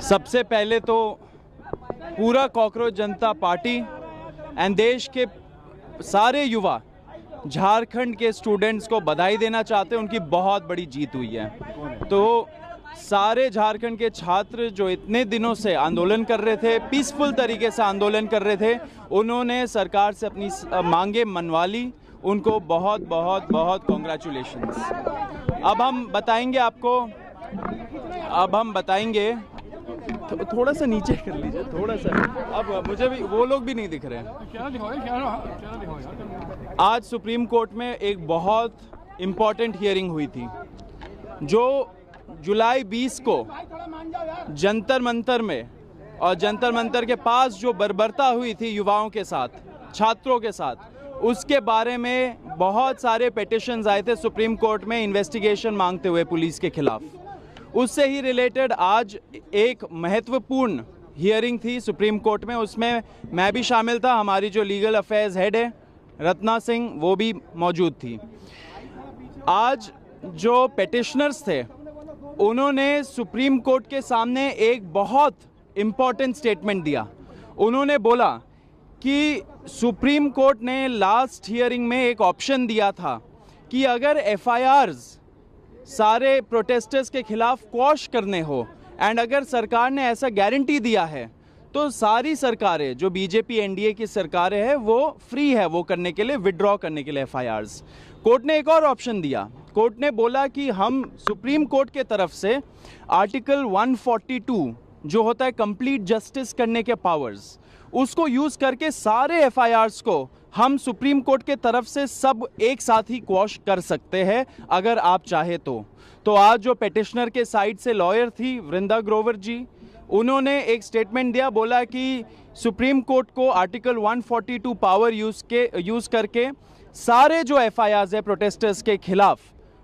सबसे पहले तो पूरा कॉकरोच जनता पार्टी एंड देश के सारे युवा झारखंड के स्टूडेंट्स को बधाई देना चाहते हैं। उनकी बहुत बड़ी जीत हुई है। तो सारे झारखंड के छात्र जो इतने दिनों से आंदोलन कर रहे थे, पीसफुल तरीके से आंदोलन कर रहे थे, उन्होंने सरकार से अपनी मांगे मनवा ली। उनको बहुत बहुत बहुत कॉन्ग्रेचुलेशंस। अब हम बताएंगे थोड़ा सा नीचे कर लीजिए, थोड़ा सा। अब मुझे भी वो लोग भी नहीं दिख रहे हैं। आज सुप्रीम कोर्ट में एक बहुत इम्पॉर्टेंट हियरिंग हुई थी, जो जुलाई 20 को जंतर मंतर में और जंतर मंतर के पास जो बर्बरता हुई थी युवाओं के साथ, छात्रों के साथ, उसके बारे में बहुत सारे पिटिशंस आए थे सुप्रीम कोर्ट में इन्वेस्टिगेशन मांगते हुए पुलिस के खिलाफ। उससे ही रिलेटेड आज एक महत्वपूर्ण हियरिंग थी सुप्रीम कोर्ट में। उसमें मैं भी शामिल था, हमारी जो लीगल अफेयर्स हेड है रत्ना सिंह, वो भी मौजूद थी। आज जो पिटिशनर्स थे उन्होंने सुप्रीम कोर्ट के सामने एक बहुत इम्पॉर्टेंट स्टेटमेंट दिया। उन्होंने बोला कि सुप्रीम कोर्ट ने लास्ट हियरिंग में एक ऑप्शन दिया था कि अगर एफआईआर्स सारे प्रोटेस्टर्स के खिलाफ क्वॉश करने हो, एंड अगर सरकार ने ऐसा गारंटी दिया है, तो सारी सरकारें जो बीजेपी एनडीए की सरकारें हैं वो फ्री है वो करने के लिए, विड्रॉ करने के लिए एफआईआर्स। कोर्ट ने एक और ऑप्शन दिया। कोर्ट ने बोला कि हम सुप्रीम कोर्ट के तरफ से आर्टिकल 142 जो होता है कंप्लीट जस्टिस करने के पावर्स, उसको यूज करके सारे एफआईआर्स को हम सुप्रीम कोर्ट के तरफ से सब एक साथ ही क्वॉश कर सकते हैं अगर आप चाहे तो आज जो पिटिशनर के साइड से लॉयर थी वृंदा ग्रोवर जी, उन्होंने एक स्टेटमेंट दिया, बोला कि सुप्रीम कोर्ट को आर्टिकल 142 पावर यूज करके सारे जो एफआईआर्स है प्रोटेस्टर्स के खिलाफ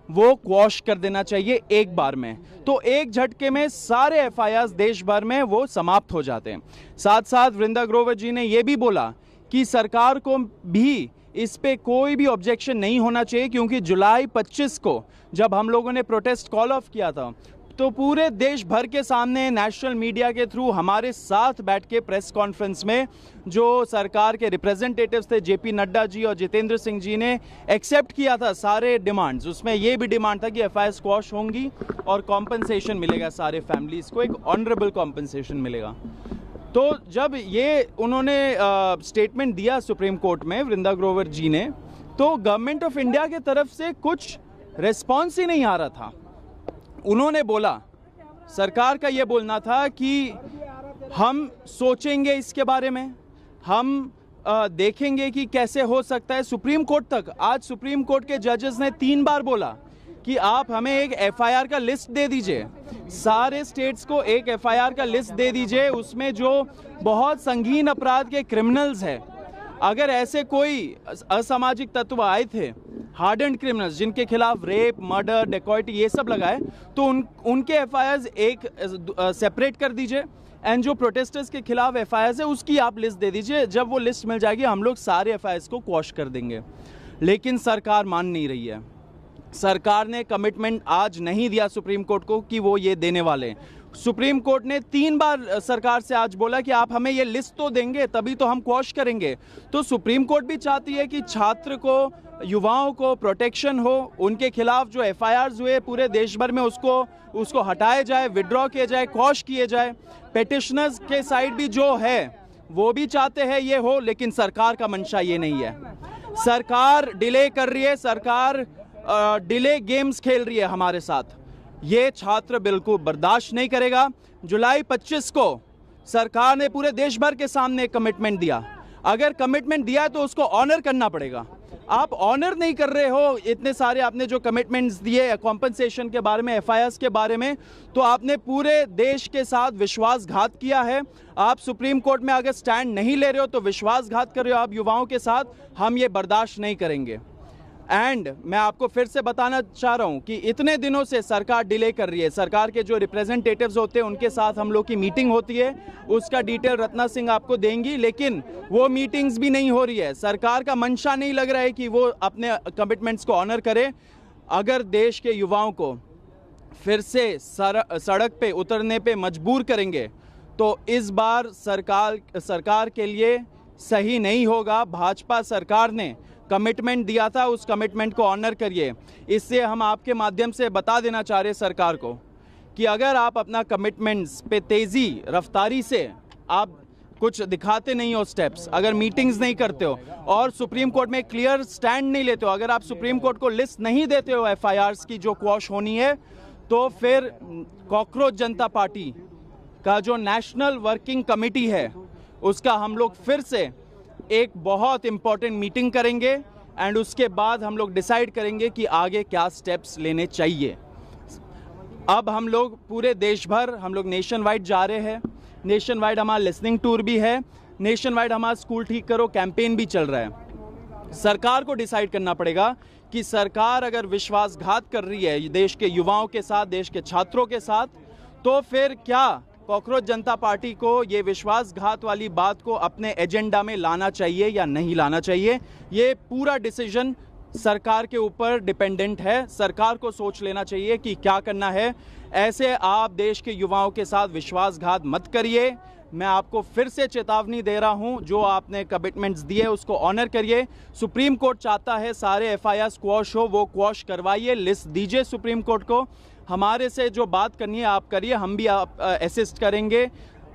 वो क्वॉश कर देना चाहिए एक बार में। तो एक झटके में सारे एफआईआर्स देश भर में वो समाप्त हो जाते हैं। साथ साथ वृंदा ग्रोवर जी ने ये भी बोला कि सरकार को भी इस पे कोई भी ऑब्जेक्शन नहीं होना चाहिए, क्योंकि जुलाई 25 को जब हम लोगों ने प्रोटेस्ट कॉल ऑफ किया था तो पूरे देश भर के सामने नेशनल मीडिया के थ्रू हमारे साथ बैठ के प्रेस कॉन्फ्रेंस में जो सरकार के रिप्रेजेंटेटिव्स थे जेपी नड्डा जी और जितेंद्र सिंह जी ने एक्सेप्ट किया था सारे डिमांड्स। उसमें ये भी डिमांड था कि एफआईआर स्क्वॉश होंगी और कॉम्पनसेशन मिलेगा, सारे फैमिलीज को एक ऑनरेबल कॉम्पनसेशन मिलेगा। तो जब ये उन्होंने स्टेटमेंट दिया सुप्रीम कोर्ट में वृंदा ग्रोवर जी ने, तो गवर्नमेंट ऑफ इंडिया की तरफ से कुछ रिस्पॉन्स ही नहीं आ रहा था। उन्होंने बोला, सरकार का ये बोलना था कि हम सोचेंगे इसके बारे में, हम देखेंगे कि कैसे हो सकता है। सुप्रीम कोर्ट तक, आज सुप्रीम कोर्ट के जजेस ने 3 बार बोला कि आप हमें एक एफआईआर का लिस्ट दे दीजिए, सारे स्टेट्स को एक एफआईआर का लिस्ट दे दीजिए, उसमें जो बहुत संगीन अपराध के क्रिमिनल्स हैं, अगर ऐसे कोई असामाजिक तत्व आए थे, हार्डेंड क्रिमिनल्स जिनके खिलाफ रेप, मर्डर, डेकॉइटी ये सब लगाए, तो उनके एफआईआर्स एक सेपरेट कर दीजिए, एंड जो प्रोटेस्टर्स के खिलाफ एफआईआर्स है उसकी आप लिस्ट दे दीजिए। जब वो लिस्ट मिल जाएगी हम लोग सारे एफआईआर्स को क्वॉश कर देंगे। लेकिन सरकार मान नहीं रही है। सरकार ने कमिटमेंट आज नहीं दिया सुप्रीम कोर्ट को कि वो ये देने वाले हैं। सुप्रीम कोर्ट ने 3 बार सरकार से आज बोला कि आप हमें ये लिस्ट तो देंगे तभी तो हम क्वॉश करेंगे। तो सुप्रीम कोर्ट भी चाहती है कि छात्र को, युवाओं को प्रोटेक्शन हो, उनके खिलाफ जो एफआईआर्स हुए पूरे देश भर में उसको हटाया जाए, विड्रॉ किया जाए, क्वॉश किए जाए। पिटिशनर्स के साइड भी जो है वो भी चाहते हैं ये हो, लेकिन सरकार का मंशा ये नहीं है। सरकार डिले कर रही है, सरकार डिले गेम्स खेल रही है हमारे साथ। ये छात्र बिल्कुल बर्दाश्त नहीं करेगा। जुलाई 25 को सरकार ने पूरे देश भर के सामने कमिटमेंट दिया। अगर कमिटमेंट दिया है तो उसको ऑनर करना पड़ेगा। आप ऑनर नहीं कर रहे हो इतने सारे आपने जो कमिटमेंट्स दिए कॉम्पनसेशन के बारे में, एफआईआर्स के बारे में, तो आपने पूरे देश के साथ विश्वासघात किया है। आप सुप्रीम कोर्ट में अगर स्टैंड नहीं ले रहे हो तो विश्वासघात कर रहे हो आप युवाओं के साथ। हम ये बर्दाश्त नहीं करेंगे। एंड मैं आपको फिर से बताना चाह रहा हूं कि इतने दिनों से सरकार डिले कर रही है। सरकार के जो रिप्रेजेंटेटिव्स होते हैं उनके साथ हम लोग की मीटिंग होती है, उसका डिटेल रत्ना सिंह आपको देंगी, लेकिन वो मीटिंग्स भी नहीं हो रही है। सरकार का मंशा नहीं लग रहा है कि वो अपने कमिटमेंट्स को ऑनर करे। अगर देश के युवाओं को फिर से सड़क पे उतरने पे मजबूर करेंगे तो इस बार सरकार के लिए सही नहीं होगा। भाजपा सरकार ने कमिटमेंट दिया था, उस कमिटमेंट को ऑनर करिए। इससे हम आपके माध्यम से बता देना चाह रहे सरकार को कि अगर आप अपना कमिटमेंट्स पे तेज़ी रफ्तारी से आप कुछ दिखाते नहीं हो स्टेप्स, अगर मीटिंग्स नहीं करते हो और सुप्रीम कोर्ट में क्लियर स्टैंड नहीं लेते हो, अगर आप सुप्रीम कोर्ट को लिस्ट नहीं देते हो FIRs की जो क्वॉश होनी है, तो फिर कॉकरोच जनता पार्टी का जो नेशनल वर्किंग कमेटी है उसका हम लोग फिर से एक बहुत इम्पॉर्टेंट मीटिंग करेंगे एंड उसके बाद हम लोग डिसाइड करेंगे कि आगे क्या स्टेप्स लेने चाहिए। अब हम लोग पूरे देश भर हम लोग नेशन वाइड जा रहे हैं। नेशन वाइड हमारा लिसनिंग टूर भी है, नेशन वाइड हमारा स्कूल ठीक करो कैंपेन भी चल रहा है। सरकार को डिसाइड करना पड़ेगा कि सरकार अगर विश्वासघात कर रही है देश के युवाओं के साथ, देश के छात्रों के साथ, तो फिर क्या कॉकरोच जनता पार्टी को ये विश्वासघात वाली बात को अपने एजेंडा में लाना चाहिए या नहीं लाना चाहिए। ये पूरा डिसीजन सरकार के ऊपर डिपेंडेंट है। सरकार को सोच लेना चाहिए कि क्या करना है। ऐसे आप देश के युवाओं के साथ विश्वासघात मत करिए। मैं आपको फिर से चेतावनी दे रहा हूं, जो आपने कमिटमेंट्स दिए उसको ऑनर करिए। सुप्रीम कोर्ट चाहता है सारे FIR क्वॉश हो, वो क्वॉश करवाइए, लिस्ट दीजिए सुप्रीम कोर्ट को। हमारे से जो बात करनी है आप करिए, हम भी आप असिस्ट करेंगे।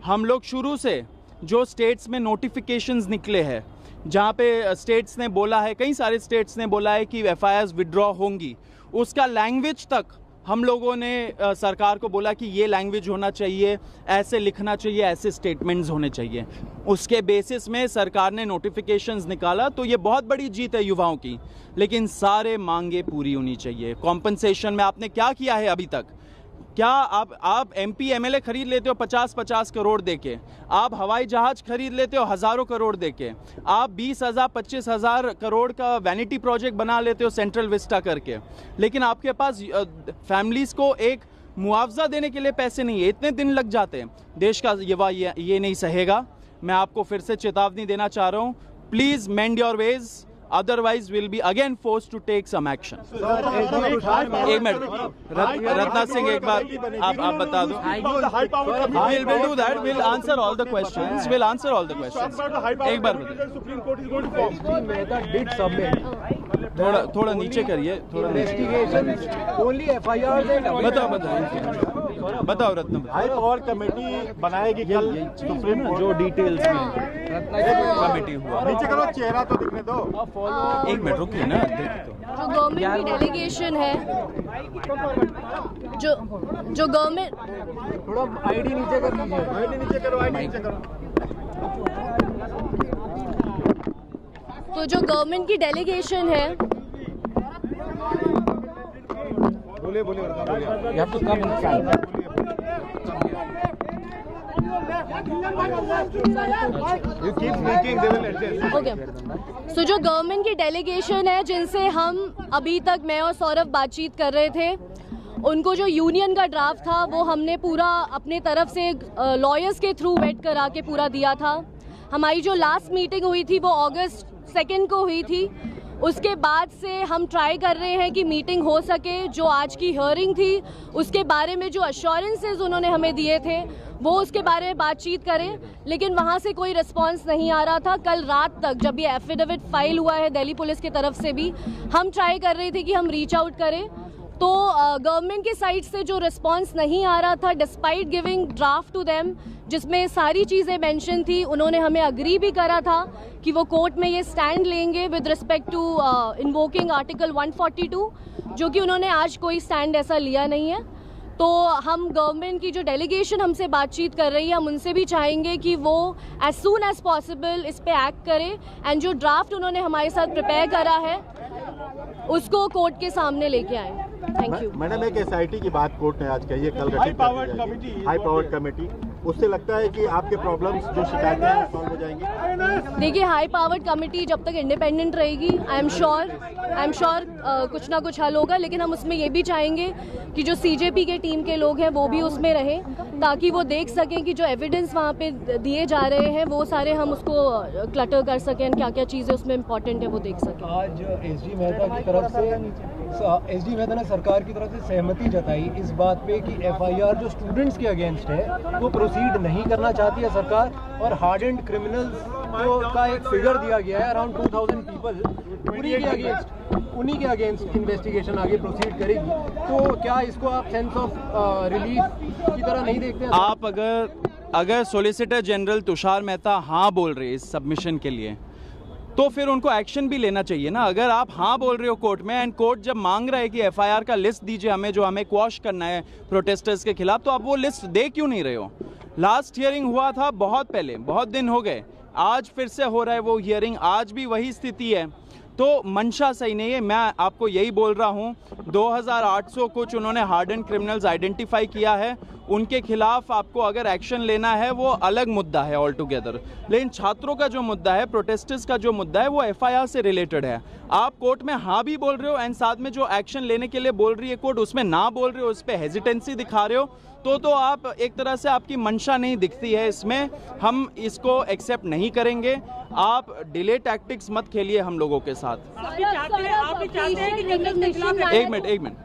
हम लोग शुरू से जो स्टेट्स में नोटिफिकेशंस निकले हैं, जहाँ पे स्टेट्स ने बोला है, कई सारे स्टेट्स ने बोला है कि FIRs विड्रॉ होंगी, उसका लैंग्वेज तक हम लोगों ने सरकार को बोला कि ये लैंग्वेज होना चाहिए, ऐसे लिखना चाहिए, ऐसे स्टेटमेंट्स होने चाहिए। उसके बेसिस में सरकार ने नोटिफिकेशंस निकाला, तो ये बहुत बड़ी जीत है युवाओं की। लेकिन सारे मांगे पूरी होनी चाहिए। कॉम्पनसेशन में आपने क्या किया है अभी तक? क्या आप MP MLA खरीद लेते हो 50-50 करोड़ देके, आप हवाई जहाज खरीद लेते हो हज़ारों करोड़ देके, आप 20,000 25,000 करोड़ का वैनिटी प्रोजेक्ट बना लेते हो सेंट्रल विस्टा करके, लेकिन आपके पास फैमिलीज़ को एक मुआवजा देने के लिए पैसे नहीं है। इतने दिन लग जाते हैं। देश का युवा ये नहीं सहेगा। मैं आपको फिर से चेतावनी देना चाह रहा हूँ, please mend your ways, otherwise we'll be again forced to take some action. एक मिनट, रत्ना सिंह एक बार आप बता दो। We'll do that. We'll answer all the questions. We'll answer all the questions. एक बार थोड़ा नीचे करिए, थोड़ा बताओ रत्ना। हाई पावर कमेटी बनाएगी कल सुप्रीम कोर्ट, जो डिटेल्स में कमेटी हुआ। नीचे करो, चेहरा तो दिखने दो। एक मिनट रुकिए ना, जो गवर्नमेंट की डेलीगेशन है, जो गवर्नमेंट, थोड़ा आईडी नीचे कर लीजिए, आईडी नीचे करो, आईडी नीचे करो। तो जो गवर्नमेंट की डेलीगेशन है, बोलिए यहाँ तो कम इंसान ओके। सो जो गवर्नमेंट की डेलीगेशन है, जिनसे हम अभी तक मैं और सौरभ बातचीत कर रहे थे, उनको जो यूनियन का ड्राफ्ट था वो हमने पूरा अपने तरफ से लॉयर्स के थ्रू वेट करा के पूरा दिया था। हमारी जो लास्ट मीटिंग हुई थी वो August 2 को हुई थी। उसके बाद से हम ट्राई कर रहे हैं कि मीटिंग हो सके। जो आज की हियरिंग थी उसके बारे में जो अश्योरेंसेस उन्होंने हमें दिए थे वो उसके बारे में बातचीत करें, लेकिन वहाँ से कोई रिस्पांस नहीं आ रहा था। कल रात तक जब ये एफिडेविट फाइल हुआ है दिल्ली पुलिस की तरफ से भी, हम ट्राई कर रहे थे कि हम रीच आउट करें, तो गवर्नमेंट के साइड से जो रिस्पांस नहीं आ रहा था, despite giving draft to them जिसमें सारी चीज़ें मेंशन थी, उन्होंने हमें अग्री भी करा था कि वो कोर्ट में ये स्टैंड लेंगे with respect to invoking article 142, जो कि उन्होंने आज कोई स्टैंड ऐसा लिया नहीं है। तो हम गवर्नमेंट की जो डेलीगेशन हमसे बातचीत कर रही है, हम उनसे भी चाहेंगे कि वो एज सून एज पॉसिबल इस पे एक्ट करें एंड जो ड्राफ्ट उन्होंने हमारे साथ प्रिपेयर करा है उसको कोर्ट के सामने लेके आए। Thank you. मैडम, एक SIT की बात कोर्ट ने आज कही है, कल हाई पावर्ड कमेटी, उससे लगता है कि आपके प्रॉब्लम्स जो शिकायतें हैं सॉल्व हो जाएंगी? देखिए, हाई पावर्ड कमेटी जब तक इंडिपेंडेंट रहेगी, आई एम श्योर कुछ ना कुछ हल होगा, लेकिन हम उसमें ये भी चाहेंगे कि जो CJP के टीम के लोग हैं वो भी उसमें रहें, ताकि वो देख सकें कि जो एविडेंस वहाँ पे दिए जा रहे हैं वो सारे हम उसको क्लटर कर सकें, क्या क्या चीज़ें उसमें इम्पॉर्टेंट है वो देख सकें। आज एसडी मेहता की तरफ से एसडी मेहता ने सरकार की तरफ से सहमति जताई इस बात पे कि एफआईआर जो स्टूडेंट्स के अगेंस्ट है वो प्रोसीड नहीं करना चाहती है सरकार, और हार्डेंड क्रिमिनल्स का एक फिगर दिया गया है अराउंड 2000 पीपल, उन्हीं के अगेंस्ट इन्वेस्टिगेशन आगे प्रोसीड करेगी। तो क्या इसको आप सेंस ऑफ रिलीफ की तरह नहीं देखते हैं? आप अगर सॉलिसिटर जनरल तुषार मेहता हाँ बोल रहे हैं इस सबमिशन के लिए, तो फिर उनको एक्शन भी लेना चाहिए ना। अगर आप हाँ बोल रहे हो कोर्ट में, एंड कोर्ट जब मांग रहा है कि एफआईआर का लिस्ट दीजिए हमें, जो हमें क्वॉश करना है प्रोटेस्टर्स के खिलाफ, तो आप वो लिस्ट दे क्यों नहीं रहे हो? लास्ट हियरिंग हुआ था बहुत पहले, बहुत दिन हो गए, आज फिर से हो रहा है वो हियरिंग, आज भी वही स्थिति है। तो मंशा सही नहीं है। मैं आपको यही बोल रहा हूँ, 2800 कुछ उन्होंने हार्डन क्रिमिनल्स आइडेंटिफाई किया है, उनके खिलाफ आपको अगर एक्शन लेना है वो अलग मुद्दा है ऑल टुगेदर। लेकिन छात्रों का जो मुद्दा है, प्रोटेस्टर्स का जो मुद्दा है, वो एफआईआर से रिलेटेड है। आप कोर्ट में हाँ भी बोल रहे हो एंड साथ में जो एक्शन लेने के लिए बोल रही है कोर्ट, उसमें ना बोल रहे हो, उस पर हेजिटेंसी दिखा रहे हो, तो आप एक तरह से आपकी मंशा नहीं दिखती है इसमें। हम इसको एक्सेप्ट नहीं करेंगे। आप डिले टैक्टिक्स मत खेलिए हम लोगों के साथ। आप ये चाहते हैं कि क्रिमिनल्स के खिलाफ एक मिनट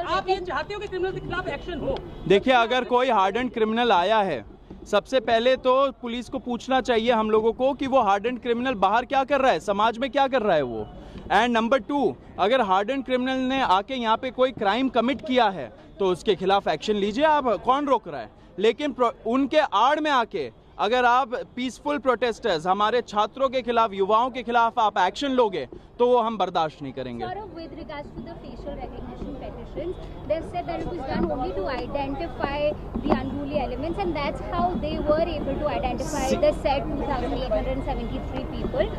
आप ये चाहते हो कि क्रिमिनल्स के खिलाफ एक्शन हो? देखिए, अगर कोई हार्डन क्रिमिनल आया है, सबसे पहले तो पुलिस को पूछना चाहिए हम लोगों को कि वो हार्डन क्रिमिनल बाहर क्या कर रहा है, समाज में क्या कर रहा है वो। एंड नंबर 2, अगर हार्डन क्रिमिनल ने आके यहाँ पे कोई क्राइम कमिट किया है तो उसके खिलाफ एक्शन लीजिए, आप कौन रोक रहा है। लेकिन उनके आड़ में आके अगर आप पीसफुल प्रोटेस्टर्स, हमारे छात्रों के खिलाफ, युवाओं के खिलाफ आप एक्शन लोगे तो वो हम बर्दाश्त नहीं करेंगे। With regards to the facial recognition petitions, they said that it was done only to identify the unruly elements, and that's how they were able to identify the said 2,873 people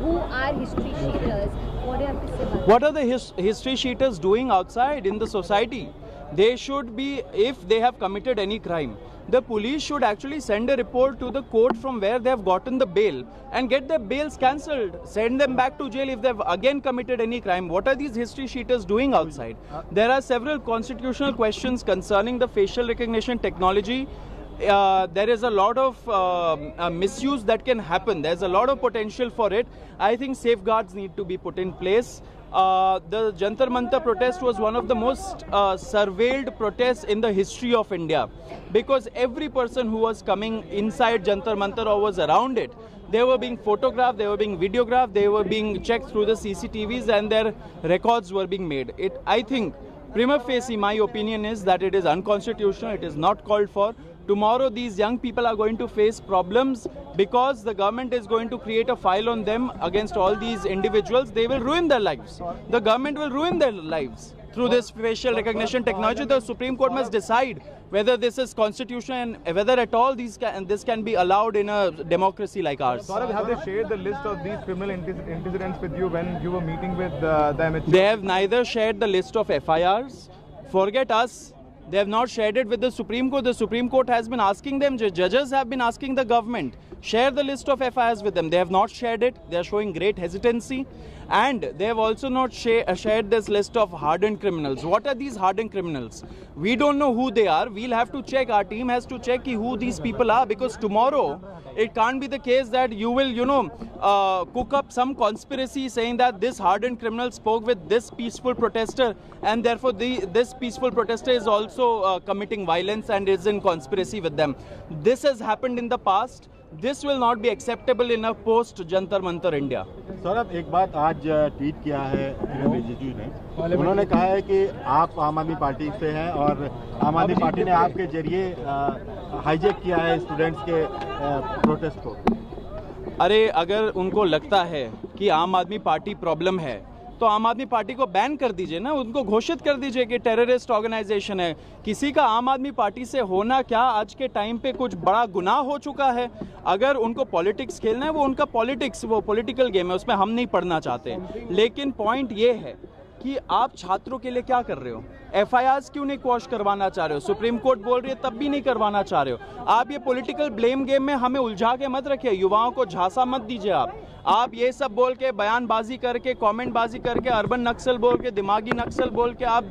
who are history cheaters. What do you have to say about that? What are the history cheaters doing outside in the society? They should be, if they have committed any crime, the police should actually send a report to the court from where they have gotten the bail and get their bails cancelled. Send them back to jail if they have again committed any crime. What are these history cheaters doing outside? There are several constitutional questions concerning the facial recognition technology. There is a lot of misuse that can happen. There's a lot of potential for it. I think safeguards need to be put in place. The Jantar Mantar protest was one of the most surveilled protests in the history of India, because every person who was coming inside Jantar Mantar or was around it, they were being photographed, they were being videographed, they were being checked through the CCTVs, and their records were being made. I think, prima facie, my opinion is that it is unconstitutional, it is not called for. Tomorrow these young people are going to face problems because the government is going to create a file on them against all these individuals. They will ruin their lives. The government will ruin their lives through this facial recognition technology. The Supreme Court must decide whether this is constitutional and whether at all this can be allowed in a democracy like ours. Saurabh, have they shared the list of these criminal incidents with you when you were meeting with them? They have neither shared the list of FIRs. Forget us. They have not shared it with the Supreme Court. The Supreme Court has been asking them, judges have been asking the government, share the list of FIRs with them. They have not shared it. They are showing great hesitancy. And they have also not shared this list of hardened criminals. What are these hardened criminals? We don't know who they are. We'll have to check. Our team has to check who these people are, because tomorrow it can't be the case that you will, cook up some conspiracy saying that this hardened criminal spoke with this peaceful protester, and therefore this peaceful protester is also committing violence and is in conspiracy with them. This has happened in the past. This will not be acceptable in a post Jantar Mantar India. Saurabh, एक बात आज tweet किया है किरण रिजिजू ने, उन्होंने कहा है कि आप आम आदमी पार्टी से हैं और आम आदमी पार्टी ने आपके जरिए हाईजैक किया है स्टूडेंट्स के प्रोटेस्ट को। अरे, अगर उनको लगता है कि आम आदमी पार्टी प्रॉब्लम है तो आम आदमी पार्टी को बैन कर दीजिए ना, उनको घोषित कर दीजिए कि टेररिस्ट ऑर्गेनाइजेशन है। किसी का आम आदमी पार्टी से होना क्या आज के टाइम पे कुछ बड़ा गुनाह हो चुका है। अगर उनको पॉलिटिक्स खेलना है, वो उनका पॉलिटिक्स, वो पॉलिटिकल गेम है, उसमें हम नहीं पढ़ना चाहते। लेकिन पॉइंट ये है कि आप छात्रों के लिए क्या कर रहे हो? एफआईआर्स क्यों नहीं क्वॉश करवाना चाह रहे हो? सुप्रीम कोर्ट बोल रही है तब भी नहीं करवाना चाह रहे हो। आप ये पॉलिटिकल ब्लेम गेम में हमें उलझा के मत रखिए, युवाओं को झांसा मत दीजिए। आप ये सब बोल के, बयानबाजी करके, कमेंटबाजी करके, अर्बन नक्सल बोल के, दिमागी नक्सल बोल के आप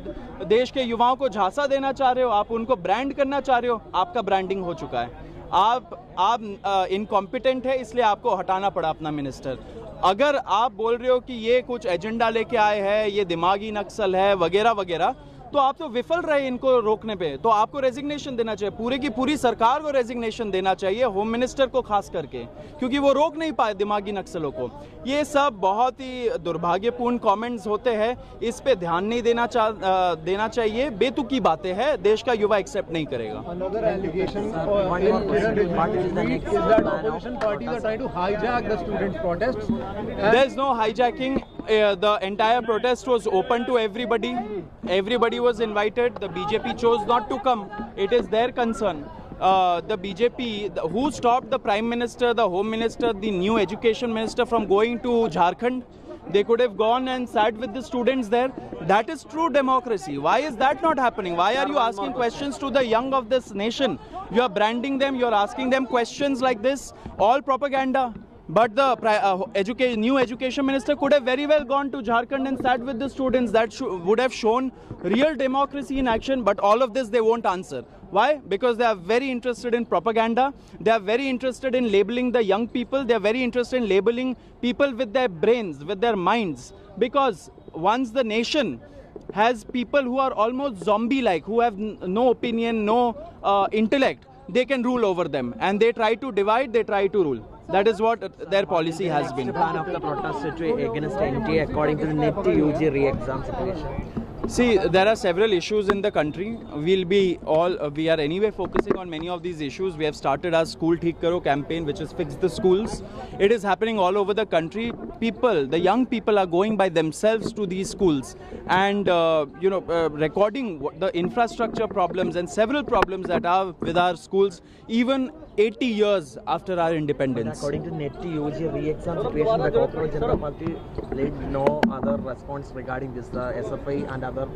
देश के युवाओं को झांसा देना चाह रहे हो, आप उनको ब्रांड करना चाह रहे हो। आपका ब्रांडिंग हो चुका है। आप इनकॉम्पिटेंट है, इसलिए आपको हटाना पड़ा अपना मिनिस्टर। अगर आप बोल रहे हो कि ये कुछ एजेंडा लेके आए हैं, ये दिमागी नक्सल है वगैरह वगैरह, तो आप तो विफल रहे इनको रोकने पे। तो आपको रेजिग्नेशन देना चाहिए, पूरे की पूरी सरकार को रेजिग्नेशन देना चाहिए, होम मिनिस्टर को खास करके, क्योंकि वो रोक नहीं पाए दिमागी नक्सलों को। ये सब बहुत ही दुर्भाग्यपूर्ण कमेंट्स होते हैं, इस पे ध्यान नहीं देना चाहिए। बेतुकी बातें हैं, देश का युवा एक्सेप्ट नहीं करेगा। Another allegation is that opposition parties are trying to hijack the students' protests. There's no hijacking. The entire protest was open to everybody. Everybody was invited. The BJP chose not to come. It is their concern. The BJP, who stopped the Prime Minister, the Home Minister, the new Education Minister from going to Jharkhand? They could have gone and sat with the students there. That is true democracy. Why is that not happening? Why are you asking questions to the young of this nation? You are branding them. You are asking them questions like this. All propaganda. But the new education minister could have very well gone to Jharkhand and sat with the students. That would have shown real democracy in action. But all of this they won't answer. Why? Because they are very interested in propaganda. They are very interested in labeling the young people. They are very interested in labeling people with their brains, with their minds. Because once the nation has people who are almost zombie-like, who have no opinion, no intellect, they can rule over them. And they try to divide, they try to rule. That is what their policy has been. Plan of the protest against NTA according to the NET UG re-exam situation. See, there are several issues in the country. We are anyway focusing on many of these issues. We have started our School Theek Karo campaign, which is Fix the Schools. It is happening all over the country. People, the young people are going by themselves to these schools and, recording the infrastructure problems and several problems that are with our schools, even 80 years after our independence. According to NET UG re-exam situation, the Cockroach Janata Party laid no other response regarding this, the SFI and other...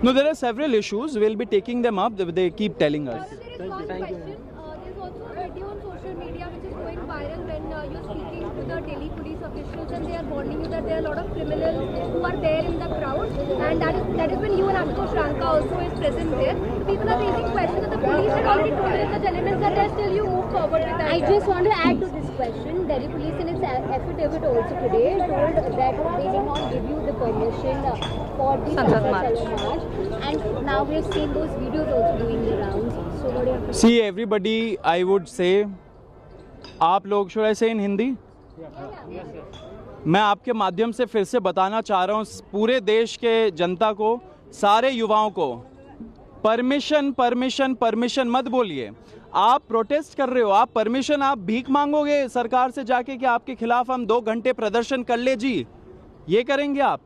No, there are several issues. We'll be taking them up. They keep telling us. There is one question. There's also a video on social media which is going viral when you're speaking to the Delhi police officials and they are warning you that there are a lot of criminals who are there in the crowd, and that is when you and Ashutosh Ranka also is present there. People are raising questions that the police had already told you such elements that there still you move forward with that. I just want to add to this question. Delhi police in its affidavit also today told that they did not give you the permission for the Sansad March, and now we've seen those videos also doing the rounds. So what do you have to say? See, everybody, I would say, आप लोग, should I say in Hindi? मैं आपके माध्यम से फिर से बताना चाह रहा हूँ पूरे देश के जनता को, सारे युवाओं को, परमिशन मत बोलिए। आप प्रोटेस्ट कर रहे हो, आप परमिशन, आप भीख मांगोगे सरकार से जाके कि आपके खिलाफ हम 2 घंटे प्रदर्शन कर ले जी, ये करेंगे आप?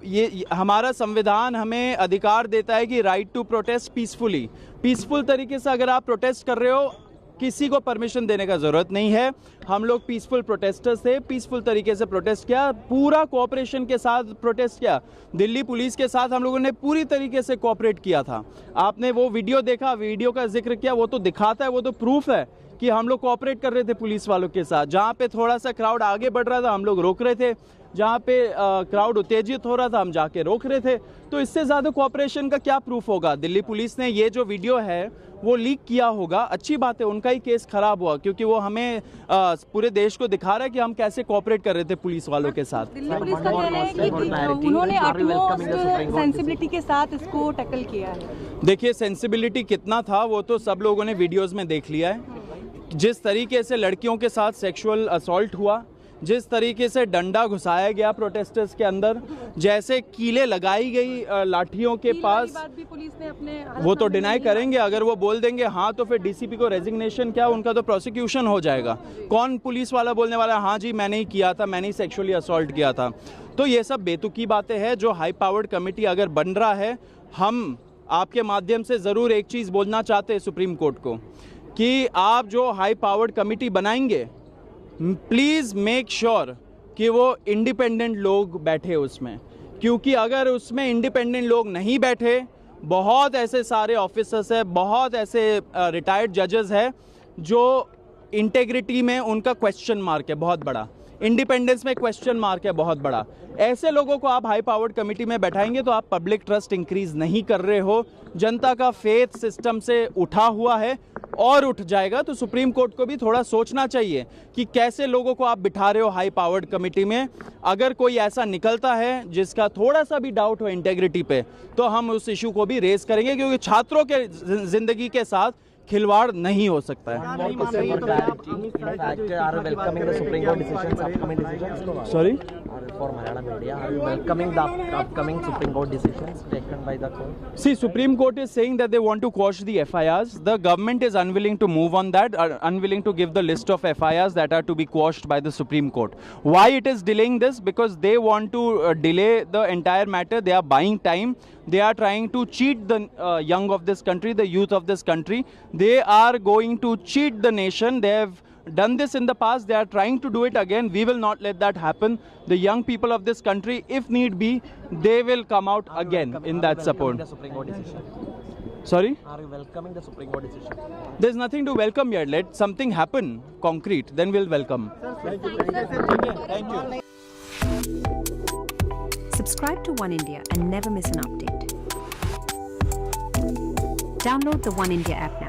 ये हमारा संविधान हमें अधिकार देता है कि राइट टू प्रोटेस्ट पीसफुल तरीके से अगर आप प्रोटेस्ट कर रहे हो, किसी को परमिशन देने का जरूरत नहीं है। हम लोग पीसफुल प्रोटेस्टर्स थे, पीसफुल तरीके से प्रोटेस्ट किया, पूरा कोऑपरेशन के साथ प्रोटेस्ट किया। दिल्ली पुलिस के साथ हम लोगों ने पूरी तरीके से कोऑपरेट किया था। आपने वो वीडियो देखा, वीडियो का जिक्र किया, वो तो दिखाता है, वो तो प्रूफ है कि हम लोग कोऑपरेट कर रहे थे पुलिस वालों के साथ। जहाँ पे थोड़ा सा क्राउड आगे बढ़ रहा था हम लोग रोक रहे थे, जहाँ पे क्राउड उत्तेजित हो रहा था हम जाके रोक रहे थे। तो इससे ज़्यादा कोऑपरेशन का क्या प्रूफ होगा? दिल्ली पुलिस ने ये जो वीडियो है वो लीक किया होगा, अच्छी बात है, उनका ही केस खराब हुआ क्योंकि वो हमें पूरे देश को दिखा रहा है कि हम कैसे कोऑपरेट कर रहे थे पुलिस वालों के साथ। दिल्ली पुलिस का कहना है कि उन्होंने अपनी सेंसिबिलिटी के साथ इसको टैकल किया है। देखिए, सेंसिबिलिटी कितना था वो तो सब लोगों ने वीडियोस में देख लिया है। जिस तरीके से लड़कियों के साथ सेक्सुअल असॉल्ट हुआ, जिस तरीके से डंडा घुसाया गया प्रोटेस्टर्स के अंदर, जैसे कीलें लगाई गई लाठियों के पास, भी पुलिस ने अपने वो तो डिनाई करेंगे। अगर वो बोल देंगे हाँ तो फिर डीसीपी को रेजिग्नेशन, क्या उनका तो प्रोसिक्यूशन हो जाएगा। कौन पुलिस वाला बोलने वाला है हाँ जी मैंने ही किया था, मैंने ही सेक्सुअली असॉल्ट किया था? तो ये सब बेतुकी बातें हैं। जो हाई पावर्ड कमेटी अगर बन रहा है, हम आपके माध्यम से ज़रूर एक चीज़ बोलना चाहते हैं सुप्रीम कोर्ट को कि आप जो हाई पावर्ड कमेटी बनाएंगे, प्लीज़ मेक श्योर कि वो इंडिपेंडेंट लोग बैठे उसमें, क्योंकि अगर उसमें इंडिपेंडेंट लोग नहीं बैठे, बहुत ऐसे सारे ऑफिसर्स हैं, बहुत ऐसे रिटायर्ड जजेस हैं जो इंटेग्रिटी में उनका क्वेश्चन मार्क है बहुत बड़ा, इंडिपेंडेंस में क्वेश्चन मार्क है बहुत बड़ा। ऐसे लोगों को आप हाई पावर्ड कमेटी में बैठाएंगे तो आप पब्लिक ट्रस्ट इंक्रीज नहीं कर रहे हो। जनता का फेथ सिस्टम से उठा हुआ है और उठ जाएगा। तो सुप्रीम कोर्ट को भी थोड़ा सोचना चाहिए कि कैसे लोगों को आप बिठा रहे हो हाई पावर्ड कमेटी में। अगर कोई ऐसा निकलता है जिसका थोड़ा सा भी डाउट हो इंटेग्रिटी पे, तो हम उस इशू को भी रेज करेंगे, क्योंकि छात्रों के जिंदगी के साथ खिलवाड़ नहीं हो सकता है। Sorry, for Malayalam media, are you welcoming the upcoming Supreme Court decisions taken by the court? See, Supreme Court is saying that they want to quash the FIRs. The government is unwilling to move on that, unwilling to give the list of FIRs that are to be quashed by the Supreme Court. Why it is delaying this? Because they want to delay the entire matter. They are buying time. They are trying to cheat the young of this country, the youth of this country. They are going to cheat the nation. They have done this in the past. They are trying to do it again. We will not let that happen. The young people of this country, if need be, they will come out again in that support. Sorry? Are you welcoming the Supreme Court decision? There's nothing to welcome yet. Let something happen concrete, then we'll welcome. Thank you. Subscribe to One India and never miss an update. Download the One India app now.